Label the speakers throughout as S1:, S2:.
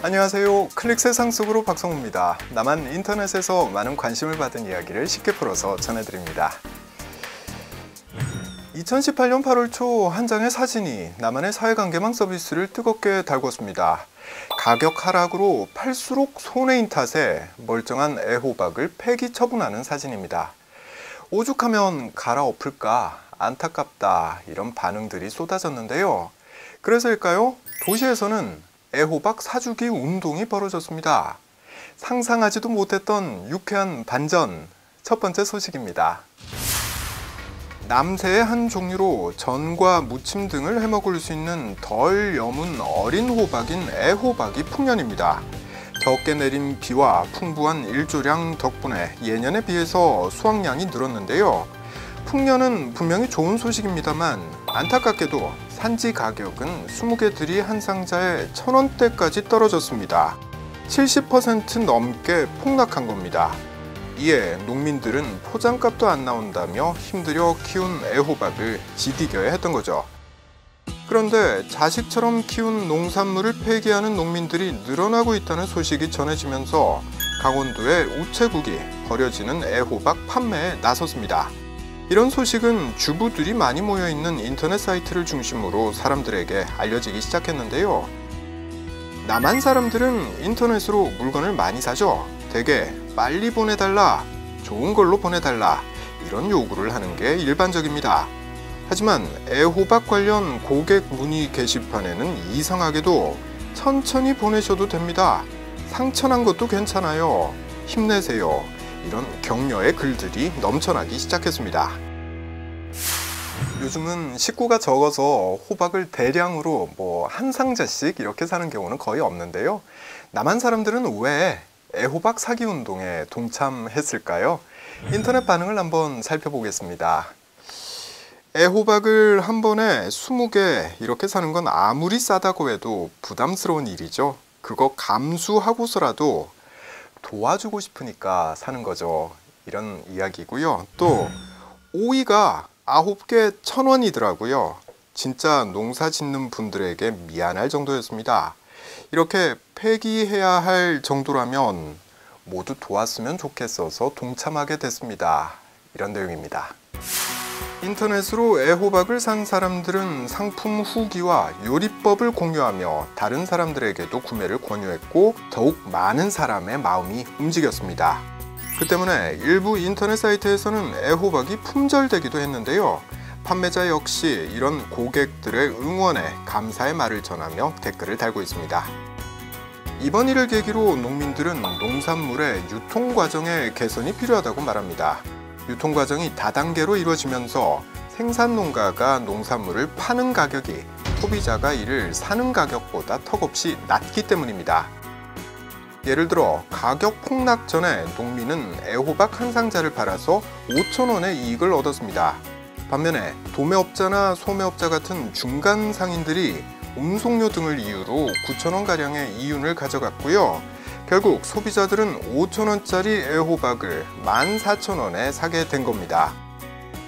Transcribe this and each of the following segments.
S1: 안녕하세요. 클릭 세상 속으로 박성우입니다. 남한 인터넷에서 많은 관심을 받은 이야기를 쉽게 풀어서 전해드립니다. 2018년 8월 초 한 장의 사진이 남한의 사회관계망 서비스를 뜨겁게 달궜습니다. 가격 하락으로 팔수록 손해인 탓에 멀쩡한 애호박을 폐기 처분하는 사진입니다. 오죽하면 갈아엎을까 안타깝다 이런 반응들이 쏟아졌는데요. 그래서일까요? 도시에서는 애호박 사주기 운동이 벌어졌습니다. 상상하지도 못했던 유쾌한 반전, 첫 번째 소식입니다. 남새의 한 종류로 전과 무침 등을 해먹을 수 있는 덜 여문 어린 호박인 애호박이 풍년입니다. 적게 내린 비와 풍부한 일조량 덕분에 예년에 비해서 수확량이 늘었는데요. 풍년은 분명히 좋은 소식입니다만 안타깝게도 산지 가격은 20개들이 한 상자에 1,000원대까지 떨어졌습니다. 70% 넘게 폭락한 겁니다. 이에 농민들은 포장값도 안 나온다며 힘들여 키운 애호박을 지디겨야 했던 거죠. 그런데 자식처럼 키운 농산물을 폐기하는 농민들이 늘어나고 있다는 소식이 전해지면서 강원도의 우체국이 버려지는 애호박 판매에 나섰습니다. 이런 소식은 주부들이 많이 모여있는 인터넷 사이트를 중심으로 사람들에게 알려지기 시작했는데요. 남한 사람들은 인터넷으로 물건을 많이 사죠. 대개 빨리 보내달라, 좋은 걸로 보내달라 이런 요구를 하는 게 일반적입니다. 하지만 애호박 관련 고객 문의 게시판에는 이상하게도 천천히 보내셔도 됩니다. 상처난 것도 괜찮아요. 힘내세요. 이런 격려의 글들이 넘쳐나기 시작했습니다. 요즘은 식구가 적어서 호박을 대량으로 한 상자씩 이렇게 사는 경우는 거의 없는데요. 남한 사람들은 왜 애호박 사기 운동에 동참했을까요? 인터넷 반응을 한번 살펴보겠습니다. 애호박을 한 번에 20개 이렇게 사는 건 아무리 싸다고 해도 부담스러운 일이죠. 그거 감수하고서라도 도와주고 싶으니까 사는 거죠. 이런 이야기고요. 또 오이가 9개 1,000원이더라고요. 진짜 농사 짓는 분들에게 미안할 정도였습니다. 이렇게 폐기해야 할 정도라면 모두 도왔으면 좋겠어서 동참하게 됐습니다. 이런 내용입니다. 인터넷으로 애호박을 산 사람들은 상품 후기와 요리법을 공유하며 다른 사람들에게도 구매를 권유했고 더욱 많은 사람의 마음이 움직였습니다. 그 때문에 일부 인터넷 사이트에서는 애호박이 품절되기도 했는데요. 판매자 역시 이런 고객들의 응원에 감사의 말을 전하며 댓글을 달고 있습니다. 이번 일을 계기로 농민들은 농산물의 유통 과정의 개선이 필요하다고 말합니다. 유통 과정이 다단계로 이루어지면서 생산 농가가 농산물을 파는 가격이 소비자가 이를 사는 가격보다 턱없이 낮기 때문입니다. 예를 들어 가격 폭락 전에 농민은 애호박 한 상자를 팔아서 5,000원의 이익을 얻었습니다. 반면에 도매업자나 소매업자 같은 중간 상인들이 운송료 등을 이유로 9,000원가량의 이윤을 가져갔고요. 결국 소비자들은 5,000원짜리 애호박을 14,000원에 사게 된 겁니다.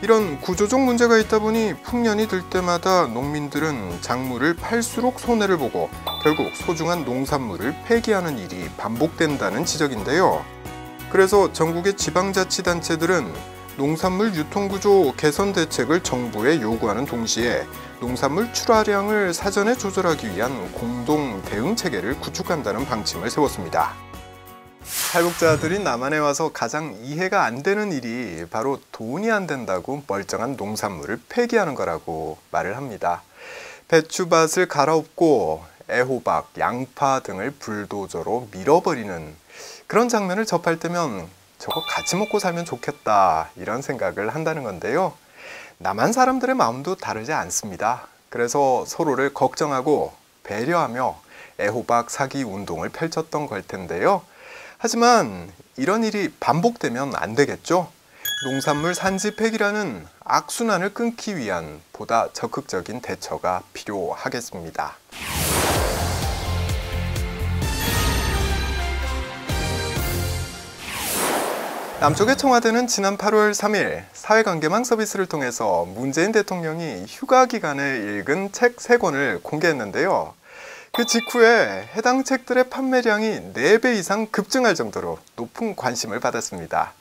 S1: 이런 구조적 문제가 있다 보니 풍년이 들 때마다 농민들은 작물을 팔수록 손해를 보고 결국 소중한 농산물을 폐기하는 일이 반복된다는 지적인데요. 그래서 전국의 지방자치단체들은 농산물 유통구조 개선 대책을 정부에 요구하는 동시에 농산물 출하량을 사전에 조절하기 위한 공동 대응 체계를 구축한다는 방침을 세웠습니다. 탈북자들이 남한에 와서 가장 이해가 안 되는 일이 바로 돈이 안 된다고 멀쩡한 농산물을 폐기하는 거라고 말을 합니다. 배추밭을 갈아엎고 애호박, 양파 등을 불도저로 밀어버리는 그런 장면을 접할 때면 저거 같이 먹고 살면 좋겠다 이런 생각을 한다는 건데요. 남한 사람들의 마음도 다르지 않습니다. 그래서 서로를 걱정하고 배려하며 애호박 사기 운동을 펼쳤던 걸 텐데요. 하지만 이런 일이 반복되면 안 되겠죠? 농산물 산지 폐기라는 악순환을 끊기 위한 보다 적극적인 대처가 필요하겠습니다. 남쪽의 청와대는 지난 8월 3일 사회관계망 서비스를 통해서 문재인 대통령이 휴가 기간에 읽은 책 3권을 공개했는데요. 그 직후에 해당 책들의 판매량이 4배 이상 급증할 정도로 높은 관심을 받았습니다.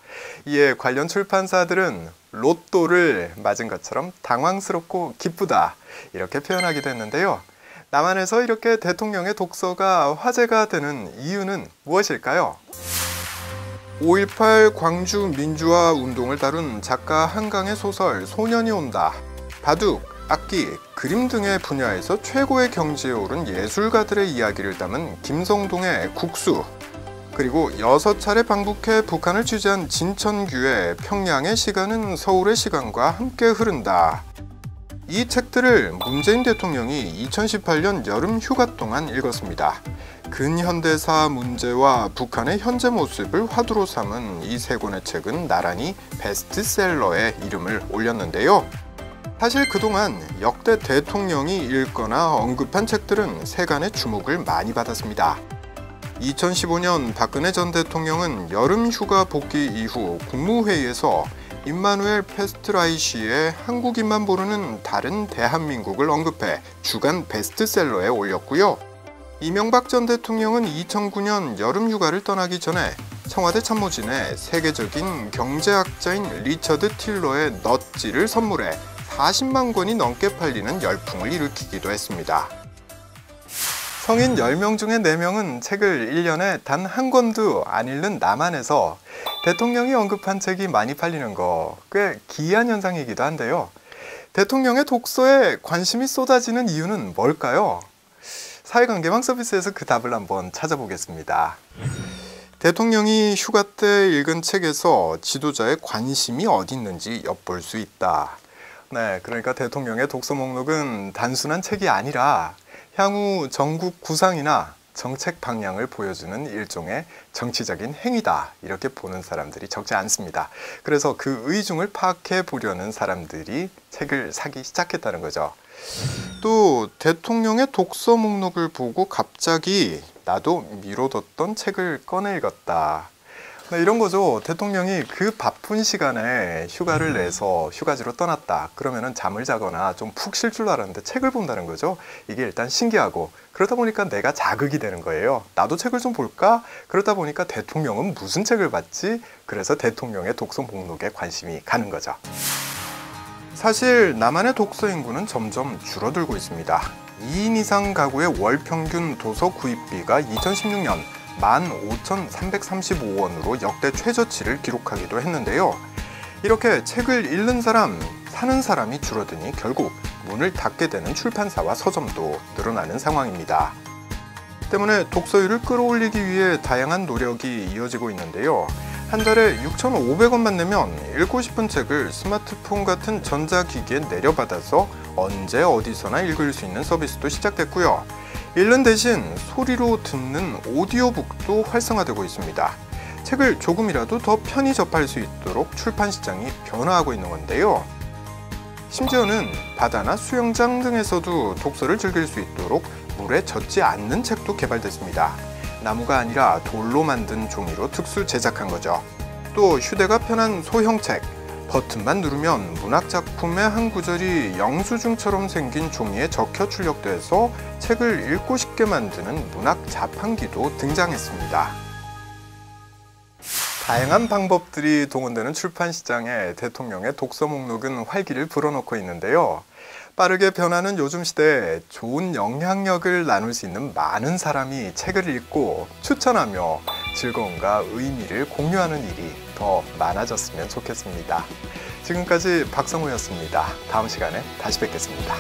S1: 이에 관련 출판사들은 로또를 맞은 것처럼 당황스럽고 기쁘다 이렇게 표현하기도 했는데요. 남한에서 이렇게 대통령의 독서가 화제가 되는 이유는 무엇일까요? 5.18 광주 민주화 운동을 다룬 작가 한강의 소설 소년이 온다, 바둑, 악기, 그림 등의 분야에서 최고의 경지에 오른 예술가들의 이야기를 담은 김성동의 국수, 그리고 6차례 방북해 북한을 취재한 진천규의 평양의 시간은 서울의 시간과 함께 흐른다. 이 책들을 문재인 대통령이 2018년 여름 휴가 동안 읽었습니다. 근현대사 문제와 북한의 현재 모습을 화두로 삼은 이 3권의 책은 나란히 베스트셀러에 이름을 올렸는데요. 사실 그동안 역대 대통령이 읽거나 언급한 책들은 세간의 주목을 많이 받았습니다. 2015년 박근혜 전 대통령은 여름 휴가 복귀 이후 국무회의에서 임마누엘 페스트라이시의 한국인만 모르는 다른 대한민국을 언급해 주간 베스트셀러에 올렸고요. 이명박 전 대통령은 2009년 여름 휴가를 떠나기 전에 청와대 참모진에 세계적인 경제학자인 리처드 틸러의 넛지를 선물해 40만 권이 넘게 팔리는 열풍을 일으키기도 했습니다. 성인 10명 중에 4명은 책을 1년에 단 한 권도 안 읽는 남한에서 대통령이 언급한 책이 많이 팔리는 거 꽤 기이한 현상이기도 한데요. 대통령의 독서에 관심이 쏟아지는 이유는 뭘까요? 사회관계망 서비스에서 그 답을 한번 찾아보겠습니다. 대통령이 휴가 때 읽은 책에서 지도자의 관심이 어디 있는지 엿볼 수 있다. 네, 그러니까 대통령의 독서 목록은 단순한 책이 아니라 향후 전국 구상이나 정책 방향을 보여주는 일종의 정치적인 행위다 이렇게 보는 사람들이 적지 않습니다. 그래서 그 의중을 파악해 보려는 사람들이 책을 사기 시작했다는 거죠. 또 대통령의 독서 목록을 보고 갑자기 나도 미뤄뒀던 책을 꺼내 읽었다. 네, 이런 거죠. 대통령이 그 바쁜 시간에 휴가를 내서 휴가지로 떠났다. 그러면은 잠을 자거나 좀 푹 쉴 줄 알았는데 책을 본다는 거죠. 이게 일단 신기하고 그러다 보니까 내가 자극이 되는 거예요. 나도 책을 좀 볼까? 그러다 보니까 대통령은 무슨 책을 봤지? 그래서 대통령의 독서 목록에 관심이 가는 거죠. 사실 남한의 독서 인구는 점점 줄어들고 있습니다. 2인 이상 가구의 월 평균 도서 구입비가 2016년 15,335원으로 역대 최저치를 기록하기도 했는데요. 이렇게 책을 읽는 사람, 사는 사람이 줄어드니 결국 문을 닫게 되는 출판사와 서점도 늘어나는 상황입니다. 때문에 독서율을 끌어올리기 위해 다양한 노력이 이어지고 있는데요. 한 달에 6,500원만 내면 읽고 싶은 책을 스마트폰 같은 전자기기에 내려받아서 언제 어디서나 읽을 수 있는 서비스도 시작됐고요. 읽는 대신 소리로 듣는 오디오북도 활성화되고 있습니다. 책을 조금이라도 더 편히 접할 수 있도록 출판 시장이 변화하고 있는 건데요. 심지어는 바다나 수영장 등에서도 독서를 즐길 수 있도록 물에 젖지 않는 책도 개발됐습니다. 나무가 아니라 돌로 만든 종이로 특수 제작한 거죠. 또 휴대가 편한 소형책, 버튼만 누르면 문학작품의 한 구절이 영수증처럼 생긴 종이에 적혀 출력돼서 책을 읽고 싶게 만드는 문학 자판기도 등장했습니다. 다양한 방법들이 동원되는 출판 시장에 대통령의 독서 목록은 활기를 불어넣고 있는데요. 빠르게 변하는 요즘 시대에 좋은 영향력을 나눌 수 있는 많은 사람이 책을 읽고 추천하며 즐거움과 의미를 공유하는 일이 더 많아졌으면 좋겠습니다. 지금까지 박성호였습니다. 다음 시간에 다시 뵙겠습니다.